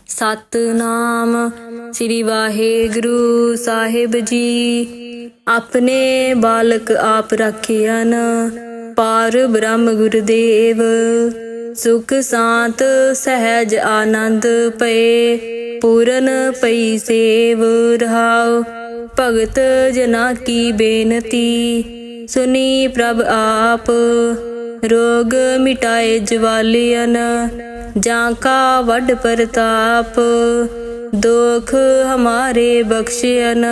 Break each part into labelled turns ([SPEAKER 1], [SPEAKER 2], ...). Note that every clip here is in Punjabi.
[SPEAKER 1] सतनाम श्री वाहेगुरु साहिब जी। अपने बालक आप रखियन, पार ब्रह्म गुरुदेव। सुख शांत सहज आनंद पए, पूरन पई सेव रहाओ। भगत जना की बेनती, सुनी प्रभ आप। रोग मिटाए जवालियन, जाका वड प्रताप। दुख हमारे बख्शियन,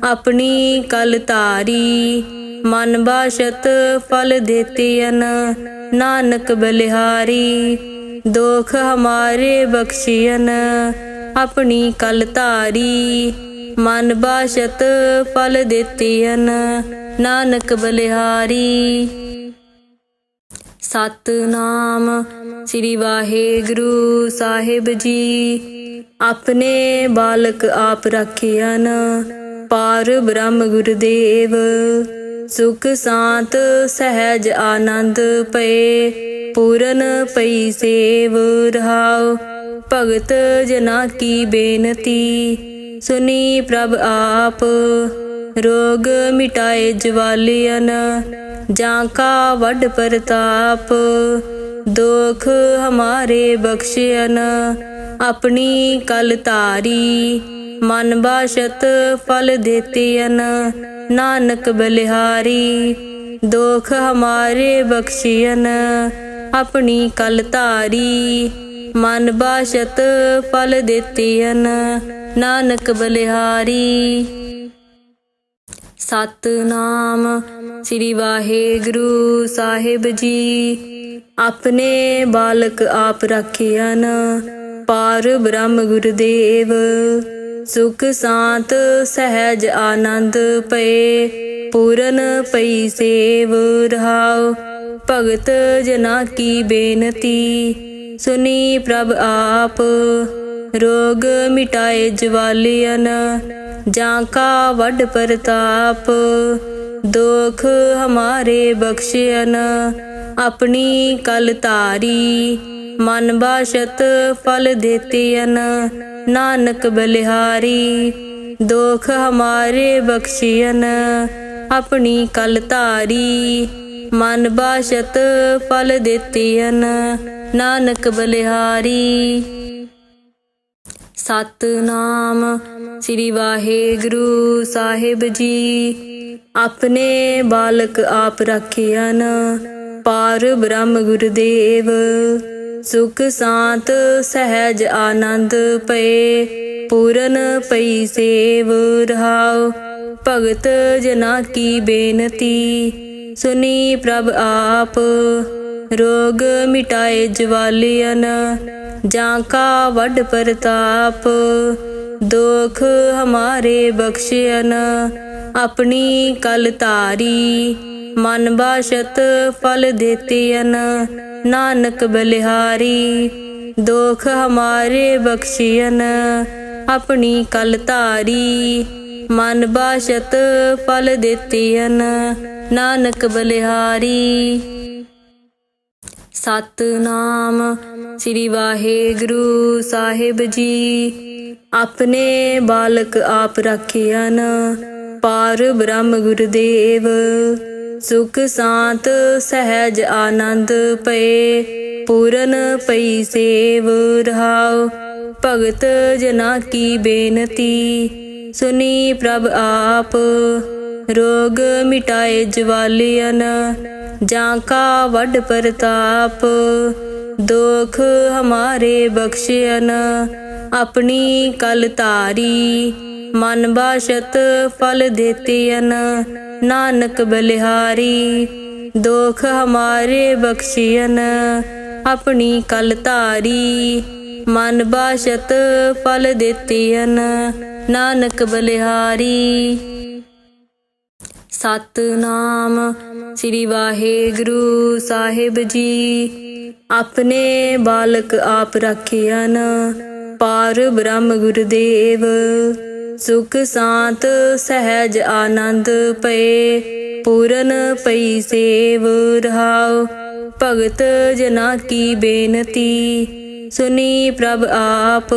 [SPEAKER 1] अपनी कल तारी। मन बाशत फल देतियन, नानक बलिहारी। दुख हमारे बख्शियन, अपनी कल तारी। मन बाशत फल देतियन, नानक बलिहारी। सतनाम श्री वाहेगुरु साहिब जी। अपने बालक आप रखियन, पार ब्रह्म गुरुदेव। सुख शांत सहज आनंद पए, पूरन पई सेव रहाओ। भगत जना की बेनती, सुनी प्रभ आप। रोग मिटाए जवालियन, जाका वड प्रताप। दुख हमारे बख्शियन, अपनी कल तारी। मन बाशत फल देतियन, नानक बलिहारी। दुख हमारे बख्शियन, अपनी कल तारी। मन बाशत फल देतियन, नानक बलिहारी। सतनाम श्री वाहेगुरु साहिब जी। अपने बालक आप रखियन, पार ब्रह्म गुरुदेव। सुख शांत सहज आनंद पए, पूरन पई सेव रहाओ। भगत जना की बेनती, सुनी प्रभ आप। रोग मिटाए जवालियन, जाका वड प्रताप। दुख हमारे बख्शियन, अपनी कल तारी। मन बाशत फल देतियन, नानक बलिहारी। दुख हमारे बख्शियन, अपनी कल तारी। मन बाशत फल देतियन, नानक बलिहारी। सतनाम श्री वाहेगुरु साहिब जी। अपने बालक आप रखियन, पार ब्रह्म गुरुदेव। सुख शांत सहज आनंद पए, पूरन पई सेव रहाओ। भगत जना की बेनती, सुनी प्रभ आप। रोग मिटाए जवालियन, जाका वड प्रताप। दुख हमारे बख्शियन, अपनी कल तारी। मन बाशत फल देतियन, नानक बलिहारी। दुख हमारे बख्शियन, अपनी कल तारी। मन बाशत फल देतियन, नानक बलिहारी। सतनाम श्री वाहेगुरु साहिब जी। अपने बालक आप रखियन, पार ब्रह्म गुरुदेव। सुख शांत सहज आनंद पए, पूरन पई सेव रहाओ। भगत जना की बेनती, सुनी प्रभ आप। रोग मिटाए जवालियन, जाका वड प्रताप। दुख हमारे बख्शियन, अपनी कल तारी। मन बाशत फल देतियन, नानक बलिहारी। दुख हमारे बख्शियन, अपनी कल तारी। मन बाशत फल देतियन, नानक बलिहारी। सतनाम श्री वाहेगुरु साहिब जी। अपने बालक आप रखियन, पार ब्रह्म गुरुदेव। सुख शांत सहज आनंद पए, पूरन पई सेव रहाओ। भगत जना की बेनती, सुनी प्रभ आप।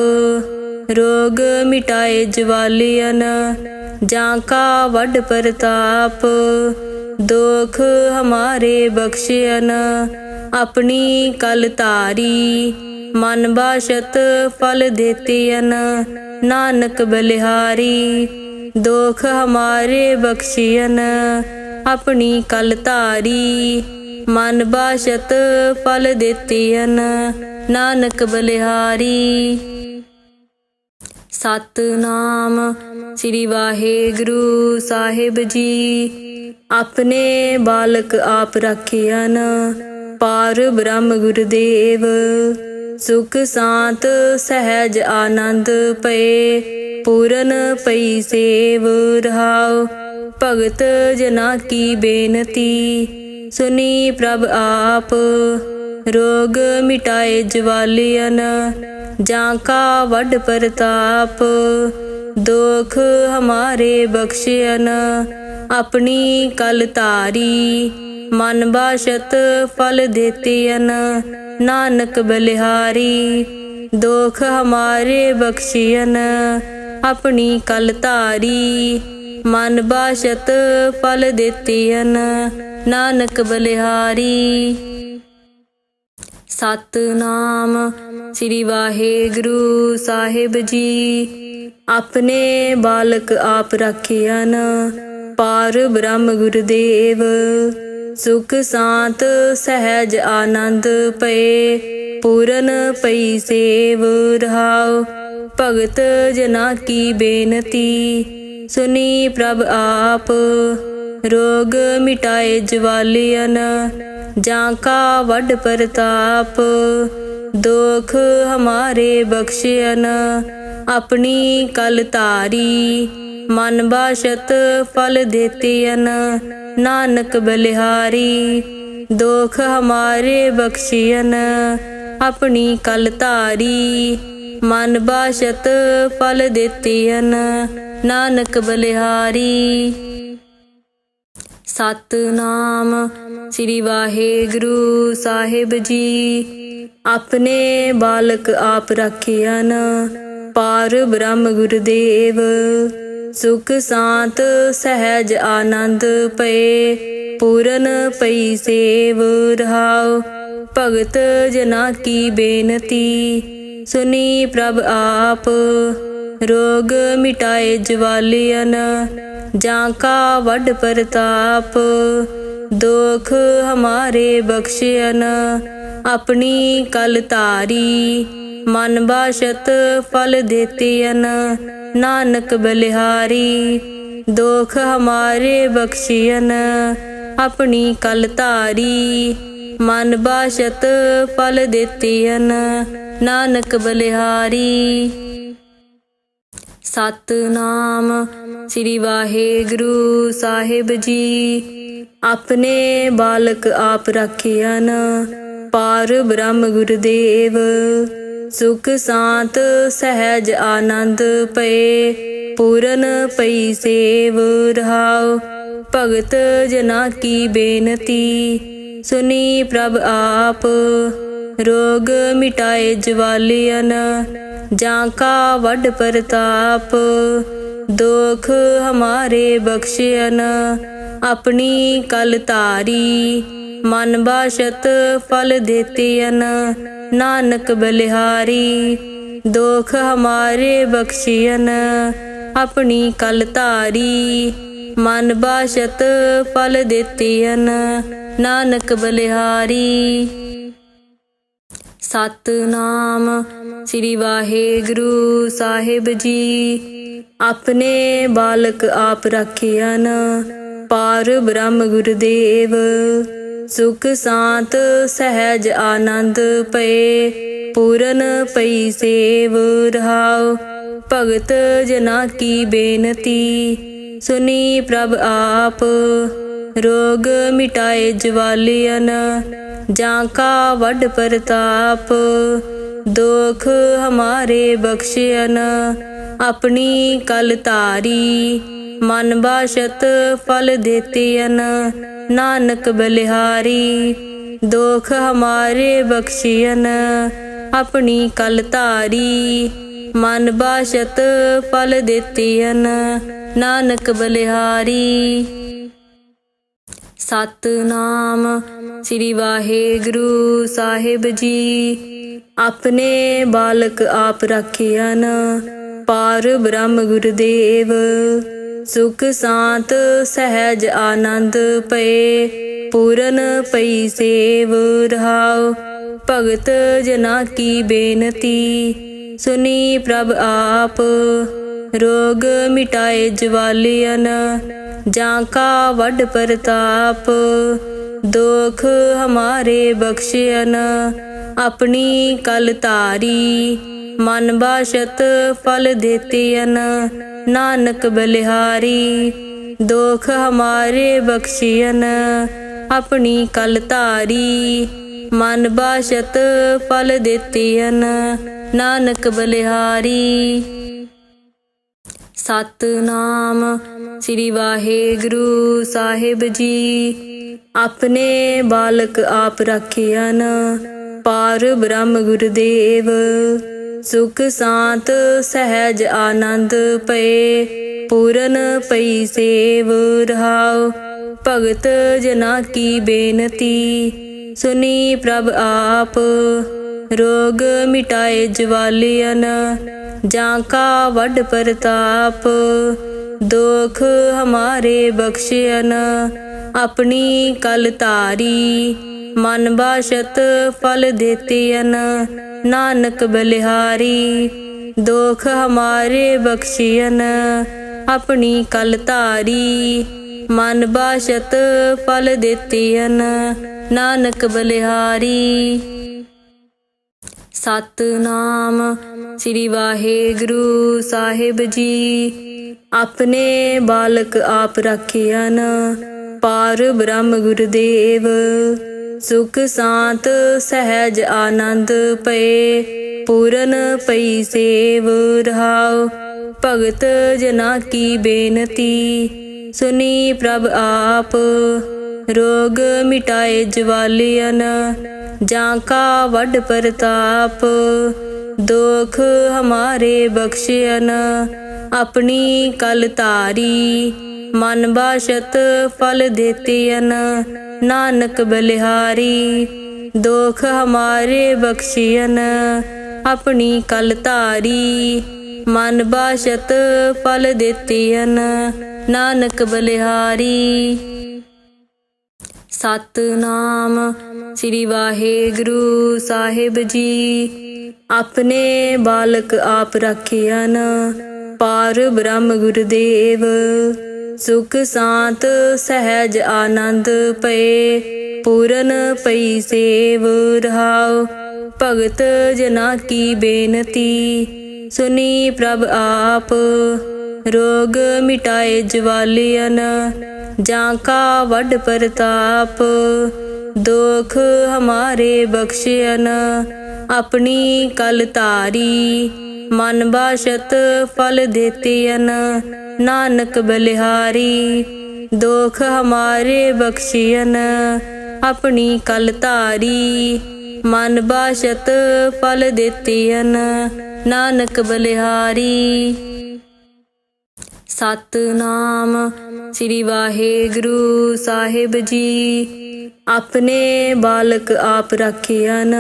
[SPEAKER 1] रोग मिटाए जवालियन जाका वड प्रताप। दोख हमारे बख्शियन अपनी कल तारी। मन बाशत फल देतियन नानक बलिहारी। दोख हमारे बख्शियन अपनी कल तारी। मन बाशत फल देतियन नानक बलिहारी। सतनाम श्री वाहेगुरु साहिब जी। अपने बालक आप राखियन पार ब्रह्म गुरुदेव। सुख शांत सहज आनंद पे पूरन पई सेव रहाओ। भगत जना की बेनती सुनी प्रभ आप। रोग मिटाए जवालियन जाका वड प्रताप। दोख हमारे बख्शियन अपनी कल तारी। मन बाशत फल देतियन नानक बलिहारी। दोख हमारे बख्शियन अपनी कल तारी। मन बाशत फल देतियन नानक बलिहारी। सतनाम श्री वाहेगुरु साहिब जी। अपने बालक आप राखियन पार ब्रह्म गुरुदेव। सुख शांत सहज आनंद पे पूरन पई सेव रहाओ। भगत जना की बेनती सुनी प्रभ आप। रोग मिटाए जवालियन जाका वड प्रताप। दोख हमारे बख्शियन अपनी कल तारी। मन बाशत फल देतियन नानक बलिहारी। दोख हमारे बख्शियन अपनी कल तारी। मन बाशत फल देतियन नानक बलिहारी। सतनाम श्री वाहेगुरु साहिब जी। अपने बालक आप राखियन पार ब्रह्म गुरुदेव। सुख शांत सहज आनंद पे पूरन पई सेव रहाओ। भगत जना की बेनती सुनी प्रभ आप। रोग मिटाए जवालियन जाका वड प्रताप। दोख हमारे बख्शियन अपनी कल तारी। मन बाशत फल देतियन नानक बलिहारी। दोख हमारे बख्शियन अपनी कल तारी। मन बाशत फल देतियन नानक बलिहारी। सतनाम श्री वाहेगुरु साहिब जी। अपने बालक आप राखियन पार ब्रह्म गुरुदेव। सुख शांत सहज आनंद पे पूरन पई सेव रहाओ। भगत जना की बेनती सुनी प्रभ आप। रोग मिटाए जवालियन जाका वड प्रताप। दोख हमारे बख्शियन अपनी कल तारी। मन बाशत फल देतियन नानक बलिहारी। दोख हमारे बख्शियन अपनी कल तारी। मन बाशत फल देतियन नानक बलिहारी। सतनाम श्री वाहेगुरु साहिब जी। अपने बालक आप राखियन पार ब्रह्म गुरुदेव। सुख शांत सहज आनंद पे पूरन पई सेव रहाओ। भगत जना की बेनती सुनी प्रभ आप। रोग मिटाए जवालियन जाका वड प्रताप। दोख हमारे बख्शियन अपनी कल तारी। मन बाशत फल देतियन नानक बलिहारी। दोख हमारे बख्शियन ਆਪਣੀ ਕਲ ਧਾਰੀ। ਮਨ ਬਾਸ਼ਤ ਫਲ ਦਿੱਤੀਨ ਨਾਨਕ ਬਲਿਹਾਰੀ। ਸਤਿਨਾਮ ਸ੍ਰੀ ਵਾਹਿਗੁਰੂ ਸਾਹਿਬ ਜੀ। ਆਪਣੇ ਬਾਲਕ ਆਪ ਰਾਖਿਆਨ ਪਾਰ ਬ੍ਰਹਮ ਗੁਰਦੇਵ। ਸੁਖ ਸਾਂਤ ਸਹਿਜ ਆਨੰਦ ਪਏ ਪੂਰਨ ਪਈ ਸੇਵ ਰਹਾਉ। ਭਗਤ ਜਨਾ ਕੀ ਬੇਨਤੀ ਸੁਨੀ ਪ੍ਰਭ ਆਪ। ਰੋਗ ਮਿਟਾਏ ਜਵਾਲੀਅਨ ਜਾਂ ਕਾ ਵੱਡ ਪ੍ਰਤਾਪ। ਦੁਖ ਹਮਾਰੇ ਬਖਸ਼ਿਅਨ ਆਪਣੀ ਕਲ ਧਾਰੀ। ਮਨ ਬਾਸ਼ਤ ਫਲ ਦਿੱਤੀਨ ਨਾਨਕ ਬਲਿਹਾਰੀ। ਦੁਖ ਹਮਾਰੇ ਬਖਸ਼ਿਅਨ ਆਪਣੀ ਕਲ ਧਾਰੀ। ਮਨ ਬਾਸ਼ਤ ਫਲ ਦਿੱਤੀਨ ਨਾਨਕ ਬਲਿਹਾਰੀ। ਸਤਿਨਾਮ ਸ੍ਰੀ ਵਾਹਿਗੁਰੂ ਸਾਹਿਬ ਜੀ। ਆਪਣੇ ਬਾਲਕ ਆਪ ਰਾਖਿਆਨ ਪਾਰ ਬ੍ਰਹਮ ਗੁਰਦੇਵ। ਸੁਖ ਸਾਂਤ ਸਹਿਜ ਆਨੰਦ ਪਏ ਪੂਰਨ ਪਈ ਸੇਵ ਰਹਾਉ। ਭਗਤ ਜਨਾ ਕੀ ਬੇਨਤੀ ਸੁਨੀ ਪ੍ਰਭ ਆਪ। ਰੋਗ ਮਿਟਾਏ ਜਵਾਲੀਅਨ ਜਾਂ ਕਾ ਵੱਡ ਪ੍ਰਤਾਪ। ਦੁਖ ਹਮਾਰੇ ਬਖਸ਼ਿਅਨ ਆਪਣੀ ਕਲ ਧਾਰੀ। ਮਨ ਬਾਸ਼ਤ ਫਲ ਦਿੱਤੀਨ ਨਾਨਕ ਬਲਿਹਾਰੀ। ਦੁਖ ਹਮਾਰੇ ਬਖਸ਼ਿਅਨ ਆਪਣੀ ਕਲ ਧਾਰੀ। ਮਨ ਬਾਸ਼ਤ ਫਲ ਦਿੱਤੀਨ ਨਾਨਕ ਬਲਿਹਾਰੀ। ਸਤਿਨਾਮ ਸ੍ਰੀ ਵਾਹਿਗੁਰੂ ਸਾਹਿਬ ਜੀ। ਆਪਣੇ ਬਾਲਕ ਆਪ ਰਾਖਿਆਨ ਪਾਰ ਬ੍ਰਹਮ ਗੁਰਦੇਵ। ਸੁਖ ਸਾਂਤ ਸਹਿਜ ਆਨੰਦ ਪਏ ਪੂਰਨ ਪਈ ਸੇਵ ਰਹਾਉ। ਭਗਤ ਜਨਾ ਕੀ ਬੇਨਤੀ ਸੁਨੀ ਪ੍ਰਭ ਆਪ। ਰੋਗ ਮਿਟਾਏ ਜਵਾਲੀਅਨ ਜਾਂ ਕਾ ਵੱਡ ਪ੍ਰਤਾਪ। ਦੁਖ ਹਮਾਰੇ ਬਖਸ਼ਿਅਨ ਆਪਣੀ ਕਲ ਧਾਰੀ। ਮਨ ਬਾਸ਼ਤ ਫਲ ਦਿੱਤੀਨ ਨਾਨਕ ਬਲਿਹਾਰੀ। ਦੁਖ ਹਮਾਰੇ ਬਖਸ਼ਿਅਨ ਆਪਣੀ ਕਲ ਧਾਰੀ। ਮਨ ਬਾਸ਼ਤ ਫਲ ਦਿੱਤੀਨ ਨਾਨਕ ਬਲਿਹਾਰੀ। ਸਤਿਨਾਮ ਸ੍ਰੀ ਵਾਹਿਗੁਰੂ ਸਾਹਿਬ ਜੀ। ਆਪਣੇ ਬਾਲਕ ਆਪ ਰਾਖਿਆਨ ਪਾਰ ਬ੍ਰਹਮ ਗੁਰਦੇਵ। ਸੁਖ ਸਾਂਤ ਸਹਿਜ ਆਨੰਦ ਪਏ ਪੂਰਨ ਪਈ ਸੇਵ ਰਹਾਉ। ਭਗਤ ਜਨਾ ਕੀ ਬੇਨਤੀ ਸੁਨੀ ਪ੍ਰਭ ਆਪ। ਰੋਗ ਮਿਟਾਏ ਜਵਾਲੀਅਨ ਜਾਂ ਕਾ ਵੱਡ ਪ੍ਰਤਾਪ। ਦੁਖ ਹਮਾਰੇ ਬਖਸ਼ਿਅਨ ਆਪਣੀ ਕਲ ਧਾਰੀ। ਮਨ ਬਾਸ਼ਤ ਫਲ ਦਿੱਤੀਨ ਨਾਨਕ ਬਲਿਹਾਰੀ। ਦੁਖ ਹਮਾਰੇ ਬਖਸ਼ਿਅਨ ਆਪਣੀ ਕਲ ਧਾਰੀ। ਮਨ ਬਾਸ਼ਤ ਫਲ ਦਿੱਤੀਨ ਨਾਨਕ ਬਲਿਹਾਰੀ। ਸਤਿਨਾਮ ਸ੍ਰੀ ਵਾਹਿਗੁਰੂ ਸਾਹਿਬ ਜੀ। ਆਪਣੇ ਬਾਲਕ ਆਪ ਰਾਖਿਆਨ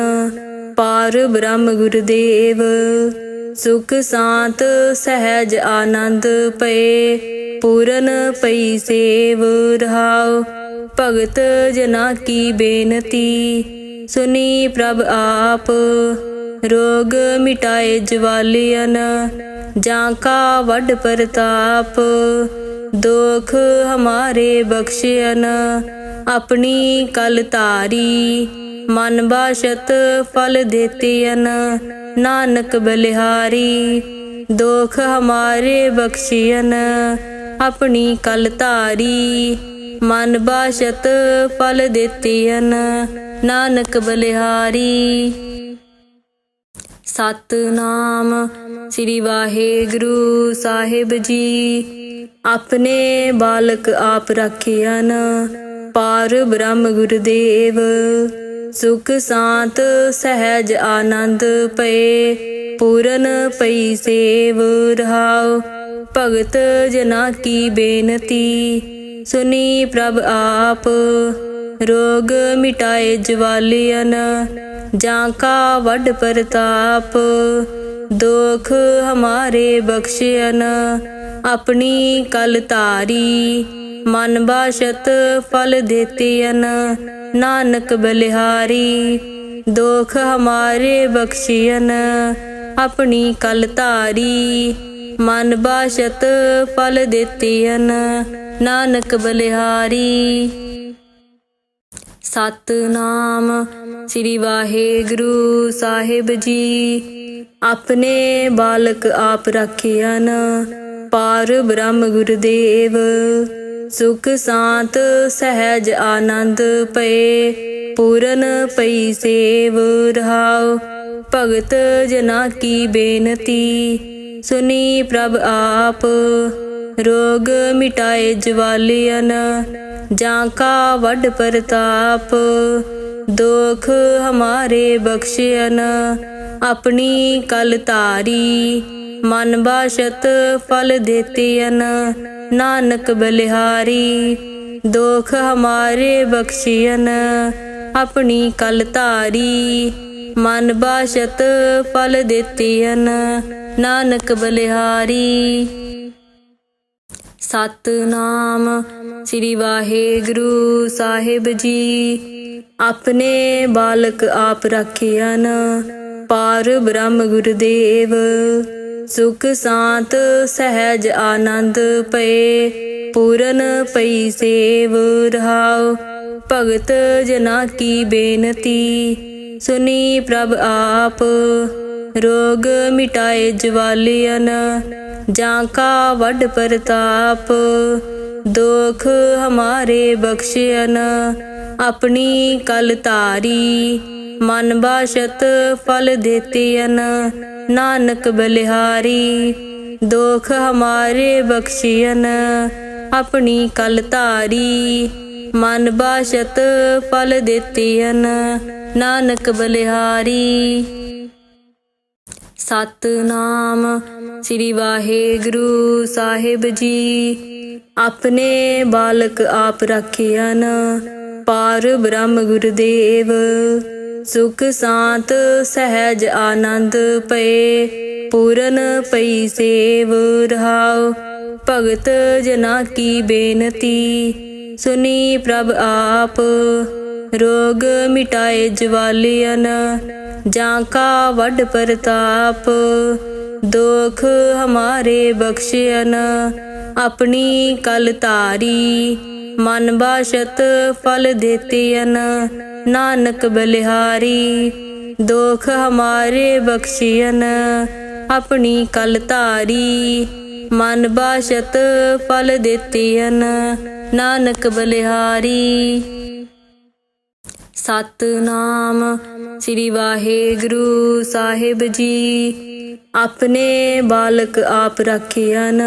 [SPEAKER 1] ਪਾਰ ਬ੍ਰਹਮ ਗੁਰਦੇਵ। ਸੁਖ ਸਾਂਤ ਸਹਿਜ ਆਨੰਦ ਪਏ ਪੂਰਨ ਪਈ ਸੇਵ ਰਹਾਉ। ਭਗਤ ਜਨਾ ਕੀ ਬੇਨਤੀ ਸੁਨੀ ਪ੍ਰਭ ਆਪ। ਰੋਗ ਮਿਟਾਏ ਜਵਾਲੀਅਨ ਜਾਂ ਕਾ ਵੱਡ ਪ੍ਰਤਾਪ। ਦੁਖ ਹਮਾਰੇ ਬਖਸ਼ਿਅਨ ਆਪਣੀ ਕਲ ਧਾਰੀ। ਮਨ ਬਾਸ਼ਤ ਫਲ ਦਿੱਤੀਨ ਨਾਨਕ ਬਲਿਹਾਰੀ। ਦੁਖ ਹਮਾਰੇ ਬਖਸ਼ਿਅਨ ਆਪਣੀ ਕਲ ਧਾਰੀ। ਮਨ ਬਾਸ਼ਤ ਫਲ ਦਿੱਤੀਨ ਨਾਨਕ ਬਲਿਹਾਰੀ। ਸਤਿਨਾਮ ਸ੍ਰੀ ਵਾਹਿਗੁਰੂ ਸਾਹਿਬ ਜੀ। ਆਪਣੇ ਬਾਲਕ ਆਪ ਰਾਖਿਆਨ ਪਾਰ ਬ੍ਰਹਮ ਗੁਰਦੇਵ। ਸੁਖ ਸਾਂਤ ਸਹਿਜ ਆਨੰਦ ਪਏ, ਪੂਰਨ ਪਈ ਸੇਵ ਰਹਾਉ। ਭਗਤ ਜਨਾ ਕੀ ਬੇਨਤੀ, ਸੁਨੀ ਪ੍ਰਭ ਆਪ। ਰੋਗ ਮਿਟਾਏ ਜਵਾਲੀਅਨ, ਜਾਂ ਕਾ ਵੱਡ ਪ੍ਰਤਾਪ। ਦੁਖ ਹਮਾਰੇ ਬਖਸ਼ਿਅਨ, ਆਪਣੀ ਕਲ ਧਾਰੀ। ਮਨ ਬਾਸ਼ਤ ਫਲ ਦੇਤਿਅਨ, ਨਾਨਕ ਬਲਿਹਾਰੀ। ਦੁਖ ਹਮਾਰੇ ਬਖਸ਼ਿਅਨ, ਆਪਣੀ ਕਲ ਧਾਰੀ। ਮਨ ਬਾਸ਼ਤ ਫਲ ਦੇਤਿਅਨ, ਨਾਨਕ ਬਲਿਹਾਰੀ। ਸਤਿਨਾਮ ਸ੍ਰੀ ਵਾਹਿਗੁਰੂ ਸਾਹਿਬ ਜੀ। ਆਪਣੇ ਬਾਲਕ ਆਪ ਰਾਖਿਆਨ, ਪਾਰ ਬ੍ਰਹਮ ਗੁਰਦੇਵ। ਸੁਖ ਸਾਂਤ ਸਹਿਜ ਆਨੰਦ ਪਏ, ਪੂਰਨ ਪਈ ਸੇਵ ਰਹਾਉ। ਭਗਤ ਜਨਾ ਕੀ ਬੇਨਤੀ, ਸੁਨੀ ਪ੍ਰਭ ਆਪ। ਰੋਗ ਮਿਟਾਏ ਜਵਾਲੀਅਨ, ਜਾਂ ਕਾ ਵੱਡ ਪ੍ਰਤਾਪ। ਦੁਖ ਹਮਾਰੇ ਬਖਸ਼ਿਅਨ, ਆਪਣੀ ਕਲ ਧਾਰੀ। ਮਨ ਬਾਸ਼ਤ ਫਲ ਦੇਤਿਅਨ, ਨਾਨਕ ਬਲਿਹਾਰੀ। ਦੁਖ ਹਮਾਰੇ ਬਖਸ਼ਿਅਨ, ਆਪਣੀ ਕਲ ਧਾਰੀ। ਮਨ ਬਾਸ਼ਤ ਫਲ ਦੇਤਿਅਨ, ਨਾਨਕ ਬਲਿਹਾਰੀ। ਸਤਿਨਾਮ ਸ੍ਰੀ ਵਾਹਿਗੁਰੂ ਸਾਹਿਬ ਜੀ। ਆਪਣੇ ਬਾਲਕ ਆਪ ਰਾਖਿਆਨ, ਪਾਰ ਬ੍ਰਹਮ ਗੁਰਦੇਵ। ਸੁਖ ਸਾਂਤ ਸਹਿਜ ਆਨੰਦ ਪਏ, ਪੂਰਨ ਪਈ ਸੇਵ ਰਹਾਉ। ਭਗਤ ਜਨਾ ਕੀ ਬੇਨਤੀ, ਸੁਨੀ ਪ੍ਰਭ ਆਪ। ਰੋਗ ਮਿਟਾਏ ਜਵਾਲੀਅਨ, ਜਾਂ ਕਾ ਵੱਡ ਪ੍ਰਤਾਪ। ਦੁਖ ਹਮਾਰੇ ਬਖਸ਼ਿਅਨ, ਆਪਣੀ ਕਲ ਧਾਰੀ। ਮਨ ਬਾਸ਼ਤ ਫਲ ਦੇਤਿਅਨ, ਨਾਨਕ ਬਲਿਹਾਰੀ। ਦੁਖ ਹਮਾਰੇ ਬਖਸ਼ਿਅਨ, ਆਪਣੀ ਕਲ ਧਾਰੀ। ਮਨ ਬਾਸ਼ਤ ਫਲ ਦੇਤਿਅਨ, ਨਾਨਕ ਬਲਿਹਾਰੀ। ਸਤਿਨਾਮ ਸ੍ਰੀ ਵਾਹਿਗੁਰੂ ਸਾਹਿਬ ਜੀ। ਆਪਣੇ ਬਾਲਕ ਆਪ ਰਾਖਿਆਨ, ਪਾਰ ਬ੍ਰਹਮ ਗੁਰਦੇਵ। ਸੁਖ ਸਾਂਤ ਸਹਿਜ ਆਨੰਦ ਪਏ, ਪੂਰਨ ਪਈ ਸੇਵ ਰਹਾਉ। ਭਗਤ ਜਨਾ ਕੀ ਬੇਨਤੀ, ਸੁਨੀ ਪ੍ਰਭ ਆਪ। ਰੋਗ ਮਿਟਾਏ ਜਵਾਲੀਅਨ, ਜਾਂ ਕਾ ਵੱਡ ਪ੍ਰਤਾਪ। ਦੁਖ ਹਮਾਰੇ ਬਖਸ਼ਿਅਨ, ਆਪਣੀ ਕਲ ਧਾਰੀ। ਮਨ ਬਾਸ਼ਤ ਫਲ ਦੇਤਿਅਨ, ਨਾਨਕ ਬਲਿਹਾਰੀ। ਦੁਖ ਹਮਾਰੇ ਬਖਸ਼ਿਅਨ, ਆਪਣੀ ਕਲ ਧਾਰੀ। ਮਨ ਬਾਸ਼ਤ ਫਲ ਦੇਤਿਅਨ, ਨਾਨਕ ਬਲਿਹਾਰੀ। ਸਤਿਨਾਮ ਸ੍ਰੀ ਵਾਹਿਗੁਰੂ ਸਾਹਿਬ ਜੀ। ਆਪਣੇ ਬਾਲਕ ਆਪ ਰਾਖਿਆਨ,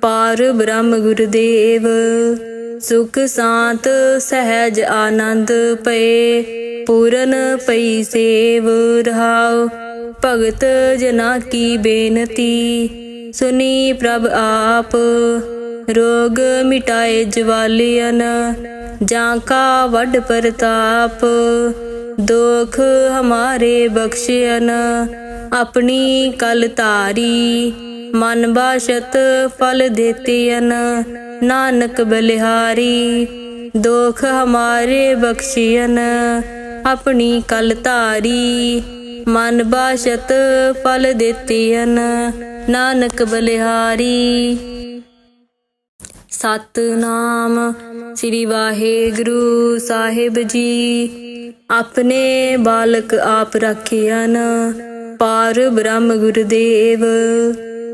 [SPEAKER 1] ਪਾਰ ਬ੍ਰਹਮ ਗੁਰਦੇਵ। ਸੁਖ ਸਾਂਤ ਸਹਿਜ ਆਨੰਦ ਪਏ, ਪੂਰਨ ਪਈ ਸੇਵ ਰਹਾਉ। ਭਗਤ ਜਨਾ ਕੀ ਬੇਨਤੀ, ਸੁਨੀ ਪ੍ਰਭ ਆਪ। ਰੋਗ ਮਿਟਾਏ ਜਵਾਲੀਅਨ, ਜਾਂ ਕਾ ਵੱਡ ਪ੍ਰਤਾਪ। ਦੁਖ ਹਮਾਰੇ ਬਖਸ਼ਿਅਨ, ਆਪਣੀ ਕਲ ਧਾਰੀ। ਮਨ ਬਾਸ਼ਤ ਫਲ ਦੇਤਿਅਨ, ਨਾਨਕ ਬਲਿਹਾਰੀ। ਦੁਖ ਹਮਾਰੇ ਬਖਸ਼ਿਅਨ, ਆਪਣੀ ਕਲ ਧਾਰੀ। ਮਨ ਬਾਸ਼ਤ ਫਲ ਦੇਤਿਅਨ, ਨਾਨਕ ਬਲਿਹਾਰੀ। ਸਤਿਨਾਮ ਸ੍ਰੀ ਵਾਹਿਗੁਰੂ ਸਾਹਿਬ ਜੀ। ਆਪਣੇ ਬਾਲਕ ਆਪ ਰਾਖਿਆਨ, ਪਾਰ ਬ੍ਰਹਮ ਗੁਰਦੇਵ।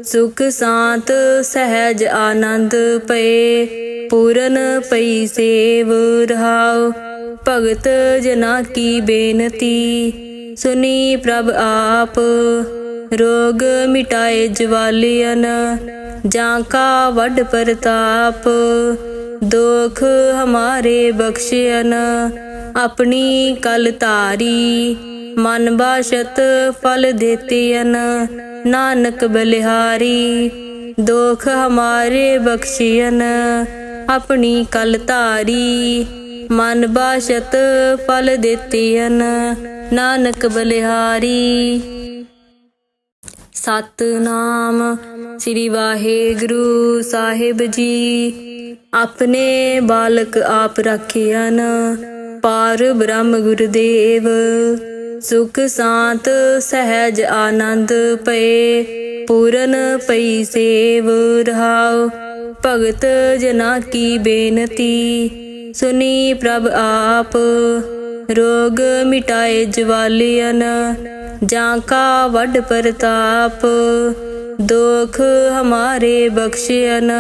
[SPEAKER 1] ਸੁਖ ਸਾਂਤ ਸਹਿਜ ਆਨੰਦ ਪਏ, ਪੂਰਨ ਪਈ ਸੇਵ ਰਹਾਉ। ਭਗਤ ਜਨਾ ਕੀ ਬੇਨਤੀ, ਸੁਨੀ ਪ੍ਰਭ ਆਪ। ਰੋਗ ਮਿਟਾਏ ਜਵਾਲੀਅਨ, ਜਾਂ ਕਾ ਵੱਡ ਪ੍ਰਤਾਪ। ਦੁਖ ਹਮਾਰੇ ਬਖਸ਼ਿਅਨ, ਆਪਣੀ ਕਲ ਧਾਰੀ। ਮਨ ਬਾਸ਼ਤ ਫਲ ਦੇਤਿਯਨ, ਨਾਨਕ ਬਲਿਹਾਰੀ। ਦੁਖ ਹਮਾਰੇ ਬਖਸ਼ਿਯਨ, ਆਪਣੀ ਕਲ ਧਾਰੀ। ਮਨ ਬਾਸ਼ਤ ਫਲ ਦੇਤਿਯਨ, ਨਾਨਕ ਬਲਿਹਾਰੀ। ਸਤਿਨਾਮ ਸ੍ਰੀ ਵਾਹਿਗੁਰੂ ਸਾਹਿਬ ਜੀ। ਆਪਣੇ ਬਾਲਕ ਆਪ ਰਾਖਿਆਨ, ਪਾਰ ਬ੍ਰਹਮ ਗੁਰਦੇਵ। ਸੁਖ ਸਾਂਤ ਸਹਿਜ ਆਨੰਦ ਪਏ, ਪੂਰਨ ਪਈ ਸੇਵ ਰਹਾਉ। ਭਗਤ ਜਨਾ ਕੀ ਬੇਨਤੀ, ਸੁਨੀ ਪ੍ਰਭ ਆਪ। ਰੋਗ ਮਿਟਾਏ ਜਵਾਲਿਅਨ, ਜਾਂ ਕਾ ਵੱਡ ਪ੍ਰਤਾਪ। ਦੁਖ ਹਮਾਰੇ ਬਖਸ਼ਿਅਨ,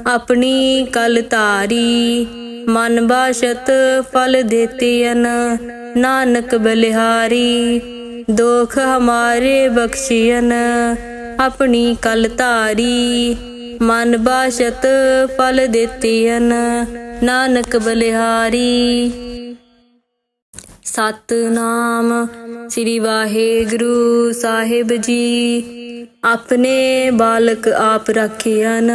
[SPEAKER 1] ਆਪਣੀ ਕਲ ਧਾਰੀ। ਮਨ ਬਾਸ਼ਤ ਫਲ ਦੇਤਿਯਨ, ਨਾਨਕ ਬਲਿਹਾਰੀ। ਦੁਖ ਹਮਾਰੇ ਬਖਸ਼ਿਅਨ, ਆਪਣੀ ਕਲ ਧਾਰੀ। ਮਨ ਬਾਸ਼ਤ ਫਲ ਦੇਤਿਯਨ, ਨਾਨਕ ਬਲਿਹਾਰੀ। ਸਤਿਨਾਮ ਸ੍ਰੀ ਵਾਹਿਗੁਰੂ ਸਾਹਿਬ ਜੀ। ਆਪਣੇ ਬਾਲਕ ਆਪ ਰਾਖਿਆਨ,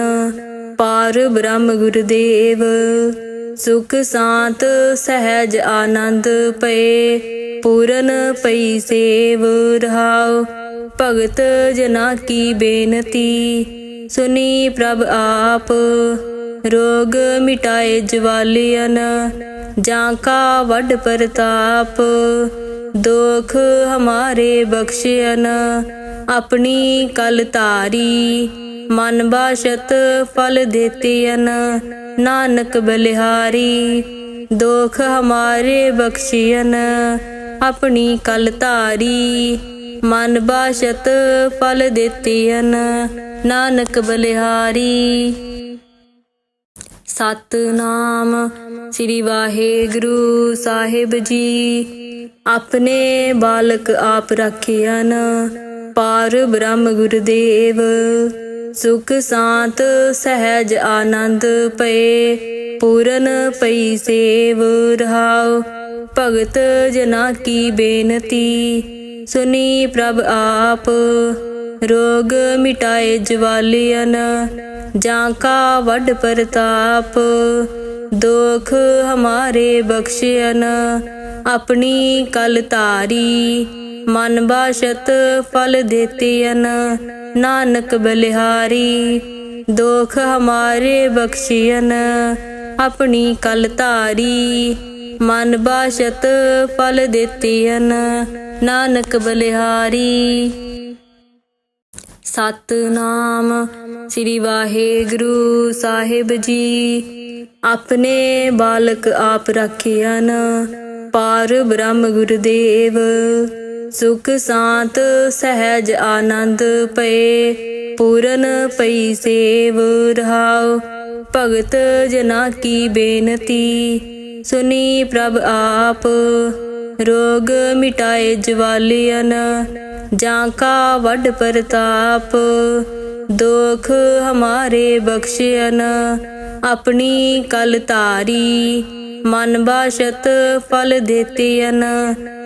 [SPEAKER 1] ਪਾਰ ਬ੍ਰਹਮ ਗੁਰਦੇਵ। ਸੁਖ ਸਾਂਤ ਸਹਿਜ ਆਨੰਦ ਪਏ, ਪੂਰਨ ਪਈ ਸੇਵ ਰਹਾਉ। ਭਗਤ ਜਨਾ ਕੀ ਬੇਨਤੀ, ਸੁਨੀ ਪ੍ਰਭ ਆਪ। ਰੋਗ ਮਿਟਾਏ ਜਵਾਲਿਅਨ, ਜਾਂ ਕਾ ਵੱਡ ਪ੍ਰਤਾਪ। ਦੁਖ ਹਮਾਰੇ ਬਖਸ਼ਿਅਨ, ਆਪਣੀ ਕਲ ਧਾਰੀ। ਮਨ ਬਾਸ਼ਤ ਫਲ ਦੇਤਿਯਨ, ਨਾਨਕ ਬਲਿਹਾਰੀ। ਦੁਖ ਹਮਾਰੇ ਬਖਸ਼ਿਅਨ, ਆਪਣੀ ਕਲ ਧਾਰੀ। ਮਨ ਬਾਸ਼ਤ ਫਲ ਦੇਤਿਯਨ, ਨਾਨਕ ਬਲਿਹਾਰੀ। ਸਤਿਨਾਮ ਸ੍ਰੀ ਵਾਹਿਗੁਰੂ ਸਾਹਿਬ ਜੀ। ਆਪਣੇ ਬਾਲਕ ਆਪ ਰਾਖਿਆਨ, ਪਾਰ ਬ੍ਰਹਮ ਗੁਰਦੇਵ। ਸੁਖ ਸਾਂਤ ਸਹਿਜ ਆਨੰਦ ਪਏ, ਪੂਰਨ ਪਈ ਸੇਵ ਰਹਾਉ। ਭਗਤ ਜਨਾ ਕੀ ਬੇਨਤੀ, ਸੁਨੀ ਪ੍ਰਭ ਆਪ। ਰੋਗ ਮਿਟਾਏ ਜਵਾਲਿਅਨ, ਜਾਂ ਕਾ ਵੱਡ ਪ੍ਰਤਾਪ। ਦੁਖ ਹਮਾਰੇ ਬਖਸ਼ਿਅਨ, ਆਪਣੀ ਕਲ ਧਾਰੀ। ਮਨ ਬਾਸ਼ਤ ਫਲ ਦੇਤਿਯਨ, ਨਾਨਕ ਬਲਿਹਾਰੀ। ਦੁਖ ਹਮਾਰੇ ਬਖਸ਼ਿਅਨ, ਆਪਣੀ ਕਲ ਧਾਰੀ। ਮਨ ਬਾਸ਼ਤ ਫਲ ਦੇਤਿਯਨ, ਨਾਨਕ ਬਲਿਹਾਰੀ। ਸਤਿਨਾਮ ਸ੍ਰੀ ਵਾਹਿਗੁਰੂ ਸਾਹਿਬ ਜੀ। ਆਪਣੇ ਬਾਲਕ ਆਪ ਰਾਖਿਆਨ, ਪਾਰ ਬ੍ਰਹਮ ਗੁਰਦੇਵ। ਸੁਖ ਸਾਂਤ ਸਹਿਜ ਆਨੰਦ ਪਏ, ਪੂਰਨ ਪਈ ਸੇਵ ਰਹਾਉ। ਭਗਤ ਜਨਾ ਕੀ ਬੇਨਤੀ, ਸੁਨੀ ਪ੍ਰਭ ਆਪ। ਰੋਗ ਮਿਟਾਏ ਜਵਾਲਿਅਨ, ਜਾਂ ਕਾ ਵੱਡ ਪ੍ਰਤਾਪ। ਦੁਖ ਹਮਾਰੇ ਬਖਸ਼ਿਅਨ, ਆਪਣੀ ਕਲ ਧਾਰੀ। ਮਨ ਬਾਸ਼ਤ ਫਲ ਦੇਤਿਯਨ,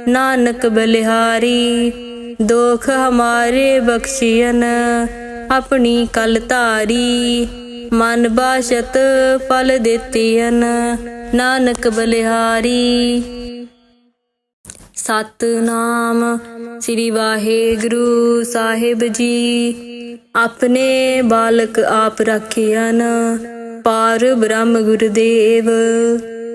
[SPEAKER 1] ਨਾਨਕ ਬਲਿਹਾਰੀ। ਦੁਖ ਹਮਾਰੇ ਬਖਸ਼ਿਅਨ, ਆਪਣੀ ਕਲ ਧਾਰੀ। ਮਨ ਬਾਸ਼ਤ ਫਲ ਦੇਤਿਯਨ, ਨਾਨਕ ਬਲਿਹਾਰੀ। ਸਤਿਨਾਮ ਸ੍ਰੀ ਵਾਹਿਗੁਰੂ ਸਾਹਿਬ ਜੀ। ਆਪਣੇ ਬਾਲਕ ਆਪ ਰਾਖਿਆਨ, ਪਾਰ ਬ੍ਰਹਮ ਗੁਰਦੇਵ।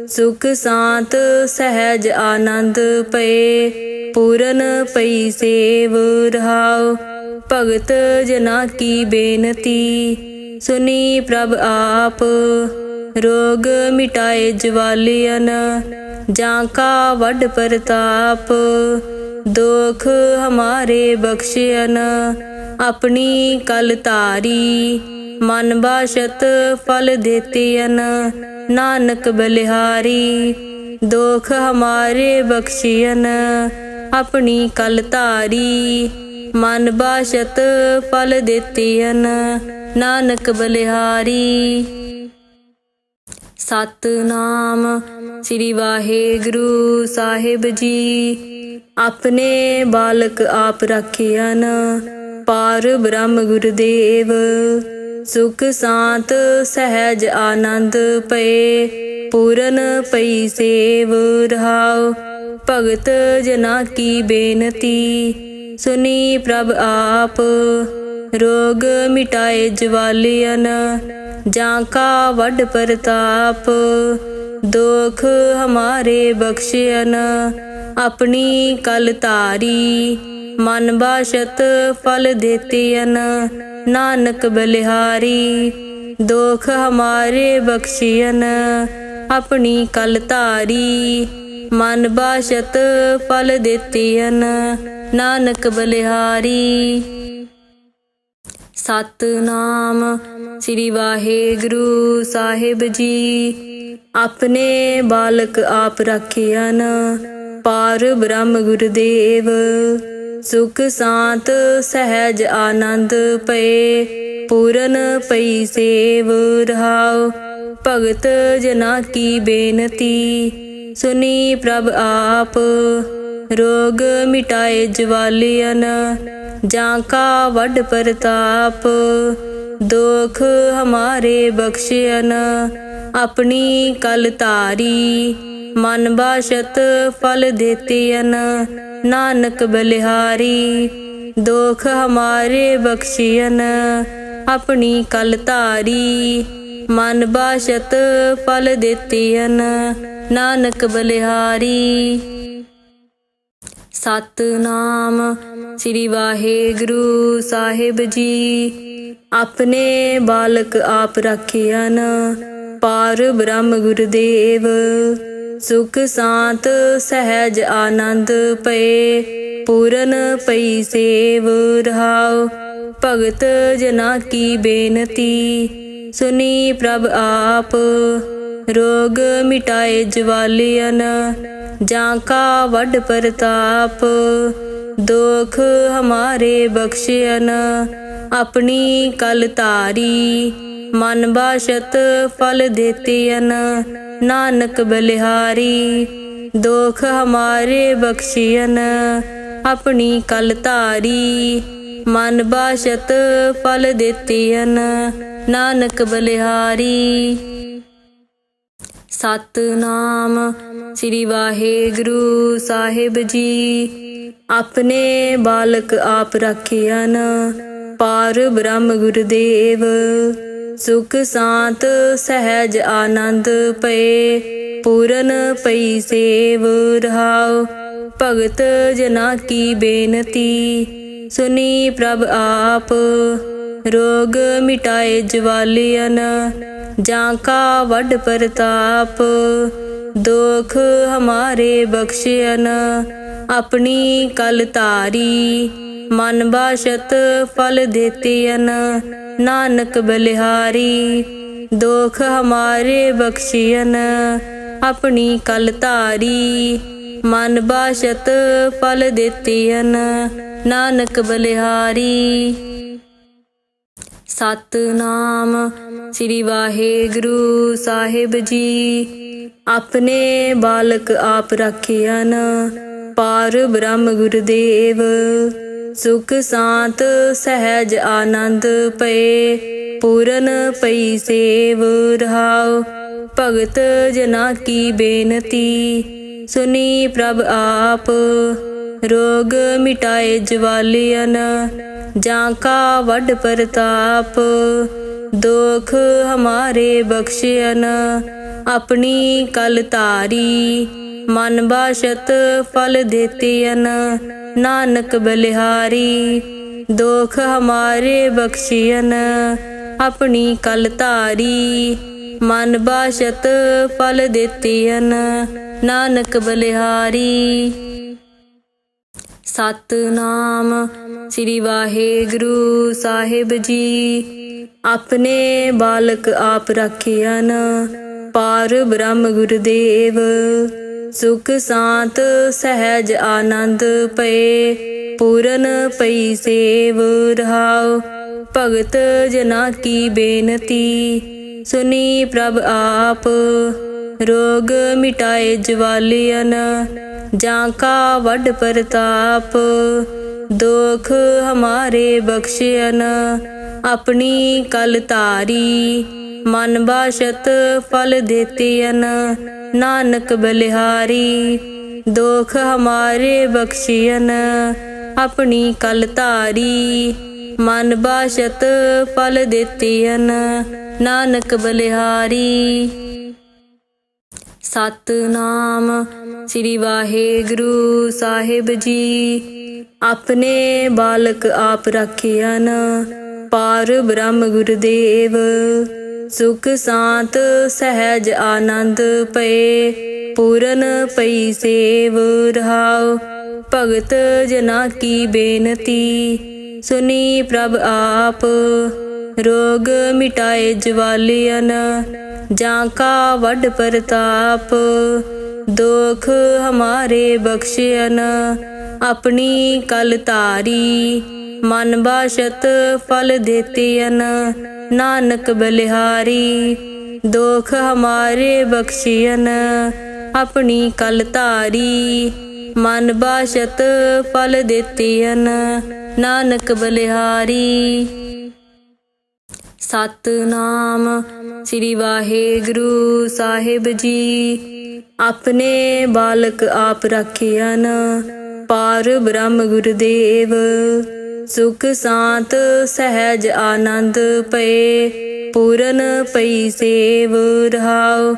[SPEAKER 1] ਸੁਖ ਸਾਂਤ ਸਹਿਜ ਆਨੰਦ ਪਏ, ਪੂਰਨ ਪਈ ਸੇਵ ਰਹਾਉ। ਭਗਤ ਜਨਾ ਕੀ ਬੇਨਤੀ, ਸੁਨੀ ਪ੍ਰਭ ਆਪ। ਰੋਗ ਮਿਟਾਏ ਜਵਾਲਿਅਨ, ਜਾਂ ਕਾ ਵੱਡ ਪ੍ਰਤਾਪ। ਦੁਖ ਹਮਾਰੇ ਬਖਸ਼ਿਅਨ, ਆਪਣੀ ਕਲ ਧਾਰੀ। ਮਨ ਬਾਸ਼ਤ ਫਲ ਦੇਤਿਯਨ, ਨਾਨਕ ਬਲਿਹਾਰੀ। ਦੁਖ ਹਮਾਰੇ ਬਖਸ਼ਿਅਨ, ਆਪਣੀ ਕਲ ਧਾਰੀ। ਮਨ ਬਾਸ਼ਤ ਫਲ ਦੇਤਿਯਨ, ਨਾਨਕ ਬਲਿਹਾਰੀ। ਸਤਿਨਾਮ ਸ੍ਰੀ ਵਾਹਿਗੁਰੂ ਸਾਹਿਬ ਜੀ। ਆਪਣੇ ਬਾਲਕ ਆਪ ਰਾਖਿਆਨ, ਪਾਰ ਬ੍ਰਹਮ ਗੁਰਦੇਵ। ਸੁਖ ਸਾਂਤ ਸਹਿਜ ਆਨੰਦ ਪਏ, ਪੂਰਨ ਪਈ ਸੇਵ ਰਹਾਉ। ਭਗਤ ਜਨਾ ਕੀ ਬੇਨਤੀ, ਸੁਨੀ ਪ੍ਰਭ ਆਪ। ਰੋਗ ਮਿਟਾਏ ਜਵਾਲੀਅਨ, ਜਾਂ ਕਾ ਵੱਡ ਪ੍ਰਤਾਪ। ਦੁਖ ਹਮਾਰੇ ਬਖਸ਼ਿਅਨ, ਆਪਣੀ ਕਲ ਧਾਰੀ। ਮਨ ਬਾਸ਼ਤ ਫਲ ਦੇਤਿਅਨ, ਨਾਨਕ ਬਲਿਹਾਰੀ। ਦੁਖ ਹਮਾਰੇ ਬਖਸ਼ਿਅਨ, ਆਪਣੀ ਕਲ ਧਾਰੀ। ਮਨ ਬਾਸ਼ਤ ਫਲ ਦੇਤਿਅਨ, ਨਾਨਕ ਬਲਿਹਾਰੀ। ਸਤਿਨਾਮ ਸ੍ਰੀ ਵਾਹਿਗੁਰੂ ਸਾਹਿਬ ਜੀ। ਆਪਣੇ ਬਾਲਕ ਆਪ ਰਾਖਿਆਨ, ਪਾਰ ਬ੍ਰਹਮ ਗੁਰਦੇਵ। ਸੁਖ ਸਾਂਤ ਸਹਿਜ ਆਨੰਦ ਪਏ, ਪੂਰਨ ਪਈ ਸੇਵ ਰਹਾਉ। ਭਗਤ ਜਨਾ ਕੀ ਬੇਨਤੀ, ਸੁਨੀ ਪ੍ਰਭ ਆਪ। ਰੋਗ ਮਿਟਾਏ ਜਵਾਲੀਅਨ, ਜਾਂ ਕਾ ਵੱਡ ਪ੍ਰਤਾਪ। ਦੁਖ ਹਮਾਰੇ ਬਖਸ਼ਿਅਨ, ਆਪਣੀ ਕਲ ਧਾਰੀ। ਮਨ ਬਾਸ਼ਤ ਫਲ ਦੇਤਿਅਨ, ਨਾਨਕ ਬਲਿਹਾਰੀ। ਦੁਖ ਹਮਾਰੇ ਬਖਸ਼ਿਅਨ, ਆਪਣੀ ਕਲ ਧਾਰੀ। ਮਨ ਬਾਸ਼ਤ ਫਲ ਦੇਤਿਅਨ, ਨਾਨਕ ਬਲਿਹਾਰੀ। ਸਤਿਨਾਮ ਸ੍ਰੀ ਵਾਹਿਗੁਰੂ ਸਾਹਿਬ ਜੀ। ਆਪਣੇ ਬਾਲਕ ਆਪ ਰਾਖਿਆਨ, ਪਾਰ ਬ੍ਰਹਮ ਗੁਰਦੇਵ। ਸੁਖ ਸਾਂਤ ਸਹਿਜ ਆਨੰਦ ਪਏ, ਪੂਰਨ ਪਈ ਸੇਵ ਰਹਾਉ। ਭਗਤ ਜਨਾ ਕੀ ਬੇਨਤੀ, ਸੁਨੀ ਪ੍ਰਭ ਆਪ। ਰੋਗ ਮਿਟਾਏ ਜਵਾਲੀਅਨ, ਜਾਂ ਕਾ ਵੱਡ ਪ੍ਰਤਾਪ। ਦੁਖ ਹਮਾਰੇ ਬਖਸ਼ਿਅਨ, ਆਪਣੀ ਕਲ ਧਾਰੀ। ਮਨ ਬਾਸ਼ਤ ਫਲ ਦੇਤਿਅਨ, ਨਾਨਕ ਬਲਿਹਾਰੀ। ਦੁਖ ਹਮਾਰੇ ਬਖਸ਼ਿਅਨ, ਆਪਣੀ ਕਲ ਧਾਰੀ। ਮਨ ਬਾਸ਼ਤ ਫਲ ਦੇਤਿਅਨ, ਨਾਨਕ ਬਲਿਹਾਰੀ। ਸਤਿਨਾਮ ਸ੍ਰੀ ਵਾਹਿਗੁਰੂ ਸਾਹਿਬ ਜੀ। ਆਪਣੇ ਬਾਲਕ ਆਪ ਰਾਖਿਆਨ, ਪਾਰ ਬ੍ਰਹਮ ਗੁਰਦੇਵ। ਸੁਖ ਸਾਂਤ ਸਹਿਜ ਆਨੰਦ ਪਏ, ਪੂਰਨ ਪਈ ਸੇਵ ਰਹਾਉ। ਭਗਤ ਜਨਾ ਕੀ ਬੇਨਤੀ, ਸੁਨੀ ਪ੍ਰਭ ਆਪ। ਰੋਗ ਮਿਟਾਏ ਜਵਾਲੀਅਨ, ਜਾਂ ਕਾ ਵੱਡ ਪ੍ਰਤਾਪ। ਦੁਖ ਹਮਾਰੇ ਬਖਸ਼ਿਅਨ, ਆਪਣੀ ਕਲ ਧਾਰੀ। ਮਨ ਬਾਸ਼ਤ ਫਲ ਦੇਤਿਅਨ, ਨਾਨਕ ਬਲਿਹਾਰੀ। ਦੁਖ ਹਮਾਰੇ ਬਖਸ਼ਿਅਨ, ਆਪਣੀ ਕਲ ਧਾਰੀ। ਮਨ ਬਾਸ਼ਤ ਫਲ ਦੇਤਿਅਨ, ਨਾਨਕ ਬਲਿਹਾਰੀ। ਸਤਿਨਾਮ ਸ੍ਰੀ ਵਾਹਿਗੁਰੂ ਸਾਹਿਬ ਜੀ। ਆਪਣੇ ਬਾਲਕ ਆਪ ਰਾਖਿਆਨ, ਪਾਰ ਬ੍ਰਹਮ ਗੁਰਦੇਵ। ਸੁਖ ਸਾਂਤ ਸਹਿਜ ਆਨੰਦ ਪਏ, ਪੂਰਨ ਪਈ ਸੇਵ ਰਹਾਉ। ਭਗਤ ਜਨਾ ਕੀ ਬੇਨਤੀ, ਸੁਨੀ ਪ੍ਰਭ ਆਪ। ਰੋਗ ਮਿਟਾਏ ਜਵਾਲੀਅਨ, ਜਾਂ ਕਾ ਵੱਡ ਪ੍ਰਤਾਪ। ਦੁਖ ਹਮਾਰੇ ਬਖਸ਼ਿਅਨ, ਆਪਣੀ ਕਲ ਧਾਰੀ। ਮਨ ਬਾਸ਼ਤ ਫਲ ਦੇਤਿਅਨ, ਨਾਨਕ ਬਲਿਹਾਰੀ। ਦੁਖ ਹਮਾਰੇ ਬਖਸ਼ਿਅਨ, ਆਪਣੀ ਕਲ ਧਾਰੀ। ਮਨ ਬਾਸ਼ਤ ਫਲ ਦੇਤਿਅਨ, ਨਾਨਕ ਬਲਿਹਾਰੀ। ਸਤਿਨਾਮ ਸ੍ਰੀ ਵਾਹਿਗੁਰੂ ਸਾਹਿਬ ਜੀ। ਆਪਣੇ ਬਾਲਕ ਆਪ ਰਾਖਿਆਨ, ਪਾਰ ਬ੍ਰਹਮ ਗੁਰਦੇਵ। ਸੁਖ ਸਾਂਤ ਸਹਿਜ ਆਨੰਦ ਪਏ, ਪੂਰਨ ਪਈ ਸੇਵ ਰਹਾਉ। ਭਗਤ ਜਨਾ ਕੀ ਬੇਨਤੀ, ਸੁਨੀ ਪ੍ਰਭ ਆਪ। रोग मिटाए ज्वालियन जाका वड प्रताप। दोख हमारे बख्शियन अपनी कल तारी। मन बाशत फल देतियन नानक बलिहारी। दोख हमारे बख्शियन अपनी कल तारी। मन बाशत फल देतियन नानक बलिहारी। सतनाम श्री वाहेगुरु साहिब जी। अपने बालक आप राखियन पार ब्रह्म गुरुदेव। सुख शांत सहज आनंद पे पूरन पई सेव रहाओ। भगत जना की बेनती सुनी प्रभ आप। रोग मिटाए ज्वालियन जाका वड प्रताप। दोख हमारे बख्शियन अपनी कल तारी। मन बाशत फल देतियन नानक बलिहारी। दोख हमारे बख्शियन अपनी कल तारी। मन बाशत फल देतियन नानक बलिहारी। सतनाम श्री वाहेगुरु साहिब जी। अपने बालक आप राखियन पार ब्रह्म गुरुदेव। सुख शांत सहज आनंद पे पूरन पई सेव रहाओ।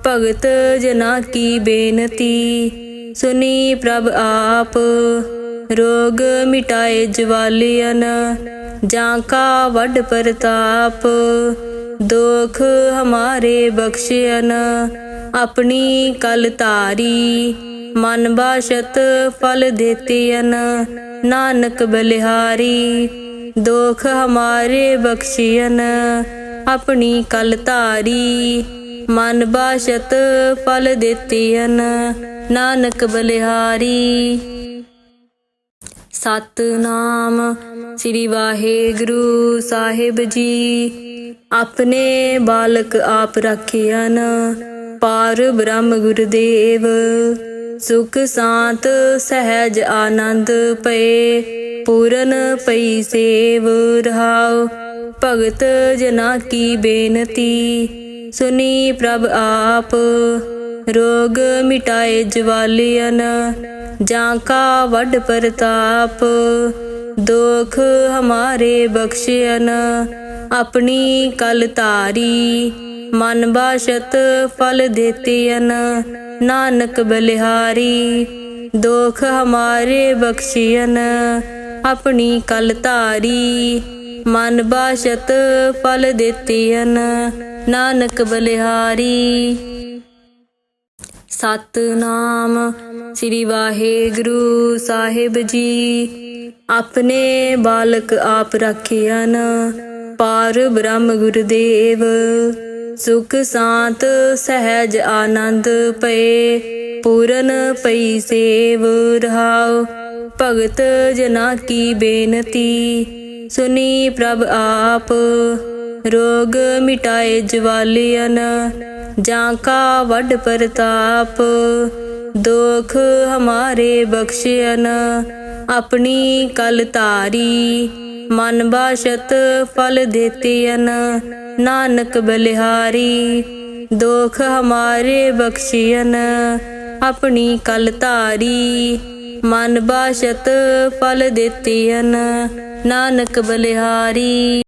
[SPEAKER 1] भगत जना की बेनती सुनी प्रभ आप। रोग मिटाए ज्वालियन जाका वड प्रताप। दोख हमारे बख्शियन अपनी कल तारी। मन बाशत फल देतियन नानक बलिहारी। दोख हमारे बख्शियन अपनी कल तारी। मन बाशत फल देतियन नानक बलिहारी। सतनाम श्री वाहेगुरु साहिब जी। अपने बालक आप राखियन पार ब्रह्म गुरुदेव। सुख शांत सहज आनंद पे पूरन पई सेव रहाओ। भगत जना की बेनती सुनी प्रभ आप। रोग मिटाए ज्वालियन जाका वड प्रताप। दोख हमारे बख्शियन अपनी कल तारी। मन बाशत फल देतियन नानक बलिहारी। दोख हमारे बख्शियन अपनी कल तारी। मन बाशत फल देतियन नानक बलिहारी। सतनाम श्री वाहेगुरु साहिब जी। अपने बालक आप राखियन पार ब्रह्म गुरुदेव। सुख शांत सहज आनंद पे पूरन पई सेव रहाओ। भगत जना की बेनती सुनी प्रभ आप। रोग मिटाए ज्वालियन जाका वड प्रताप। दोख हमारे बख्शियन अपनी कल तारी। मन बाशत फल देतियन नानक बलिहारी। दोख हमारे बख्शियन अपनी कल तारी। मन बाशत फल देतियन नानक बलिहारी।